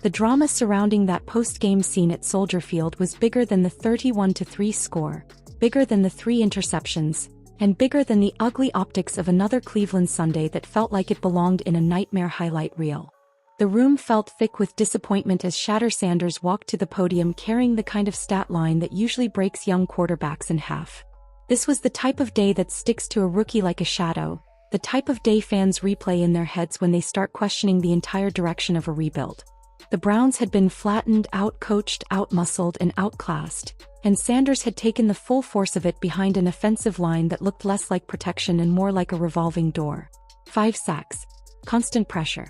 The drama surrounding that post-game scene at Soldier Field was bigger than the 31-3 score, bigger than the 3 interceptions, and bigger than the ugly optics of another Cleveland Sunday that felt like it belonged in a nightmare highlight reel. The room felt thick with disappointment as Shadur Sanders walked to the podium carrying the kind of stat line that usually breaks young quarterbacks in half. This was the type of day that sticks to a rookie like a shadow, the type of day fans replay in their heads when they start questioning the entire direction of a rebuild. The Browns had been flattened, outcoached, outmuscled, and outclassed, and Sanders had taken the full force of it behind an offensive line that looked less like protection and more like a revolving door. 5 sacks. Constant pressure.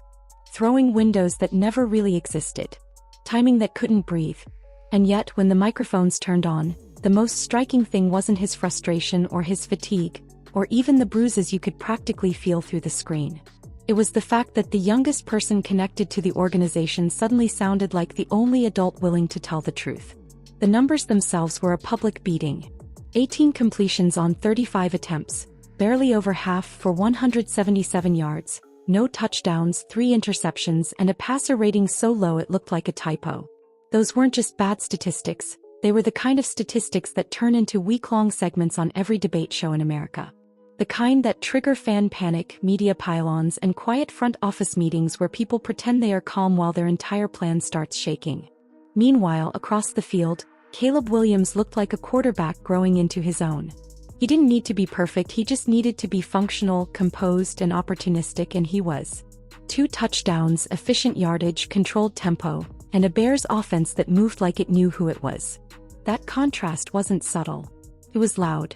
Throwing windows that never really existed. Timing that couldn't breathe. And yet, when the microphones turned on, the most striking thing wasn't his frustration or his fatigue, or even the bruises you could practically feel through the screen. It was the fact that the youngest person connected to the organization suddenly sounded like the only adult willing to tell the truth. The numbers themselves were a public beating. 18 completions on 35 attempts, barely over half for 177 yards, no touchdowns, 3 interceptions, and a passer rating so low it looked like a typo. Those weren't just bad statistics, they were the kind of statistics that turn into week-long segments on every debate show in America. The kind that trigger fan panic, media pylons, and quiet front office meetings where people pretend they are calm while their entire plan starts shaking. Meanwhile, across the field, Caleb Williams looked like a quarterback growing into his own. He didn't need to be perfect, he just needed to be functional, composed, and opportunistic, and he was. 2 touchdowns, efficient yardage, controlled tempo, and a Bears offense that moved like it knew who it was. That contrast wasn't subtle. It was loud.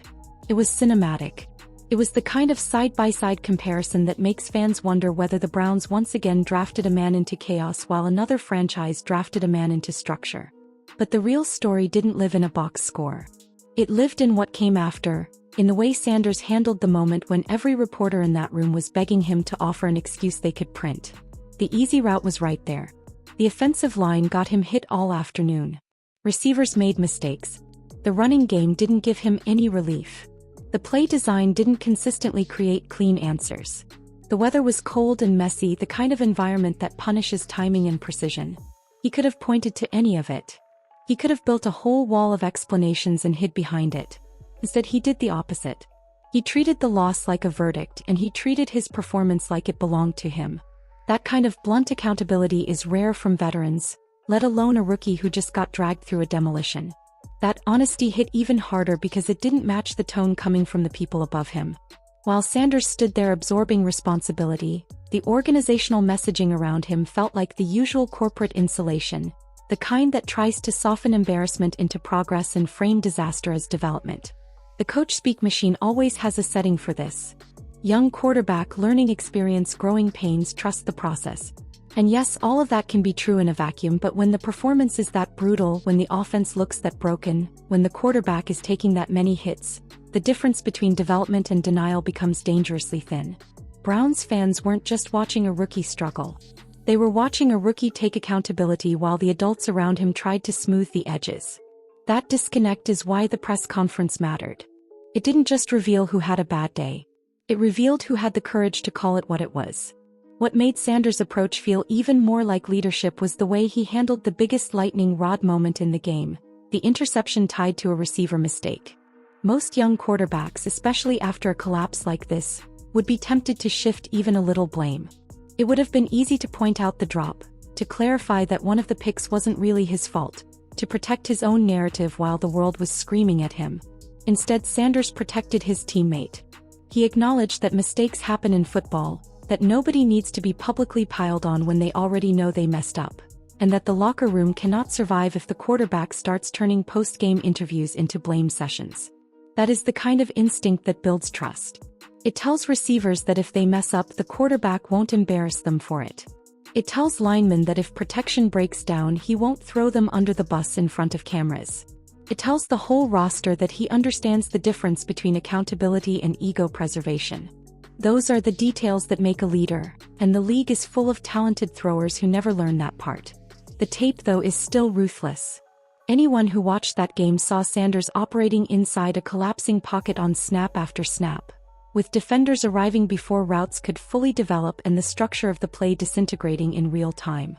It was cinematic. It was the kind of side-by-side comparison that makes fans wonder whether the Browns once again drafted a man into chaos while another franchise drafted a man into structure. But the real story didn't live in a box score. It lived in what came after, in the way Sanders handled the moment when every reporter in that room was begging him to offer an excuse they could print. The easy route was right there. The offensive line got him hit all afternoon. Receivers made mistakes. The running game didn't give him any relief. The play design didn't consistently create clean answers. The weather was cold and messy, the kind of environment that punishes timing and precision. He could have pointed to any of it. He could have built a whole wall of explanations and hid behind it. Instead, he did the opposite. He treated the loss like a verdict, and he treated his performance like it belonged to him. That kind of blunt accountability is rare from veterans, let alone a rookie who just got dragged through a demolition. That honesty hit even harder because it didn't match the tone coming from the people above him. While Sanders stood there absorbing responsibility, the organizational messaging around him felt like the usual corporate insulation, the kind that tries to soften embarrassment into progress and frame disaster as development. The coach speak machine always has a setting for this. Young quarterback, learning experience, growing pains, trust the process. And yes, all of that can be true in a vacuum, but when the performance is that brutal, when the offense looks that broken, when the quarterback is taking that many hits, the difference between development and denial becomes dangerously thin. Browns fans weren't just watching a rookie struggle. They were watching a rookie take accountability while the adults around him tried to smooth the edges. That disconnect is why the press conference mattered. It didn't just reveal who had a bad day. It revealed who had the courage to call it what it was. What made Sanders' approach feel even more like leadership was the way he handled the biggest lightning rod moment in the game, the interception tied to a receiver mistake. Most young quarterbacks, especially after a collapse like this, would be tempted to shift even a little blame. It would have been easy to point out the drop, to clarify that one of the picks wasn't really his fault, to protect his own narrative while the world was screaming at him. Instead, Sanders protected his teammate. He acknowledged that mistakes happen in football, that nobody needs to be publicly piled on when they already know they messed up, and that the locker room cannot survive if the quarterback starts turning post-game interviews into blame sessions. That is the kind of instinct that builds trust. It tells receivers that if they mess up, the quarterback won't embarrass them for it. It tells linemen that if protection breaks down, he won't throw them under the bus in front of cameras. It tells the whole roster that he understands the difference between accountability and ego preservation. Those are the details that make a leader, and the league is full of talented throwers who never learn that part. The tape, though, is still ruthless. Anyone who watched that game saw Sanders operating inside a collapsing pocket on snap after snap, with defenders arriving before routes could fully develop and the structure of the play disintegrating in real time.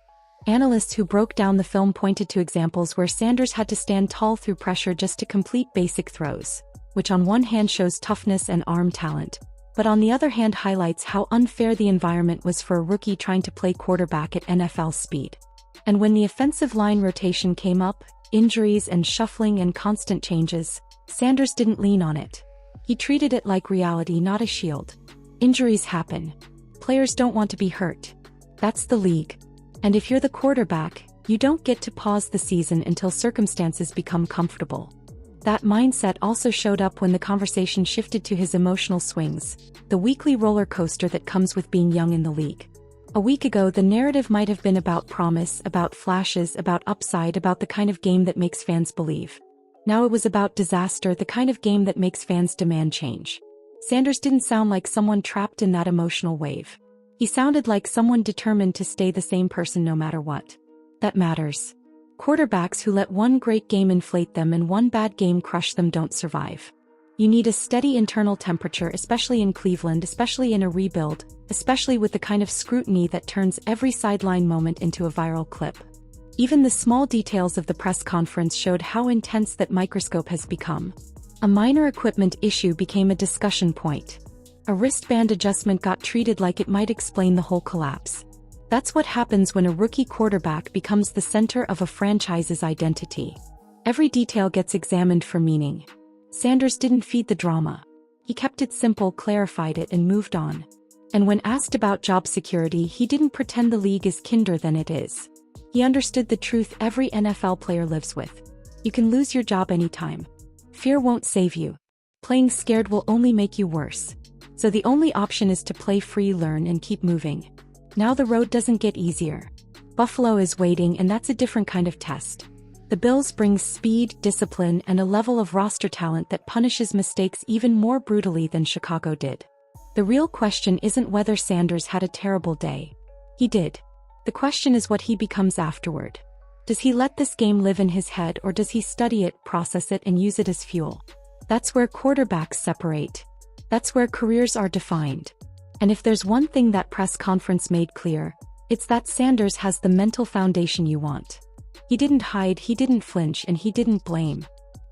Analysts who broke down the film pointed to examples where Sanders had to stand tall through pressure just to complete basic throws, which on one hand shows toughness and arm talent, but on the other hand highlights how unfair the environment was for a rookie trying to play quarterback at NFL speed. And when the offensive line rotation came up, injuries and shuffling and constant changes, Sanders didn't lean on it. He treated it like reality, not a shield. Injuries happen. Players don't want to be hurt. That's the league. And if you're the quarterback, you don't get to pause the season until circumstances become comfortable. That mindset also showed up when the conversation shifted to his emotional swings, the weekly roller coaster that comes with being young in the league. A week ago, the narrative might have been about promise, about flashes, about upside, about the kind of game that makes fans believe. Now it was about disaster, the kind of game that makes fans demand change. Sanders didn't sound like someone trapped in that emotional wave. He sounded like someone determined to stay the same person no matter what. That matters. Quarterbacks who let one great game inflate them and one bad game crush them don't survive. You need a steady internal temperature, especially in Cleveland, especially in a rebuild, especially with the kind of scrutiny that turns every sideline moment into a viral clip. Even the small details of the press conference showed how intense that microscope has become. A minor equipment issue became a discussion point. A wristband adjustment got treated like it might explain the whole collapse. That's what happens when a rookie quarterback becomes the center of a franchise's identity. Every detail gets examined for meaning. Sanders didn't feed the drama. He kept it simple, clarified it, and moved on. And when asked about job security, he didn't pretend the league is kinder than it is. He understood the truth every NFL player lives with. You can lose your job anytime. Fear won't save you. Playing scared will only make you worse. So the only option is to play free, learn, and keep moving. Now the road doesn't get easier. Buffalo is waiting, and that's a different kind of test. The Bills bring speed, discipline, and a level of roster talent that punishes mistakes even more brutally than Chicago did. The real question isn't whether Sanders had a terrible day. He did. The question is what he becomes afterward. Does he let this game live in his head, or does he study it, process it, and use it as fuel? That's where quarterbacks separate. That's where careers are defined. And if there's one thing that press conference made clear, it's that Sanders has the mental foundation you want. He didn't hide, he didn't flinch, and he didn't blame.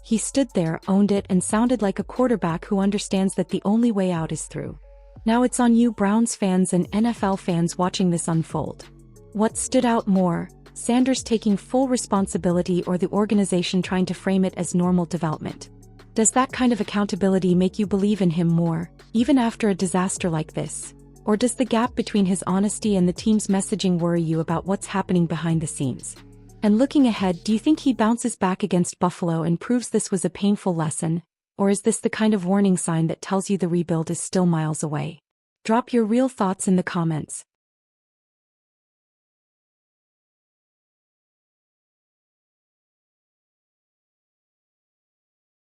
He stood there, owned it, and sounded like a quarterback who understands that the only way out is through. Now it's on you, Browns fans and NFL fans watching this unfold. What stood out more, Sanders taking full responsibility or the organization trying to frame it as normal development? Does that kind of accountability make you believe in him more, even after a disaster like this? Or does the gap between his honesty and the team's messaging worry you about what's happening behind the scenes? And looking ahead, do you think he bounces back against Buffalo and proves this was a painful lesson? Or is this the kind of warning sign that tells you the rebuild is still miles away? Drop your real thoughts in the comments.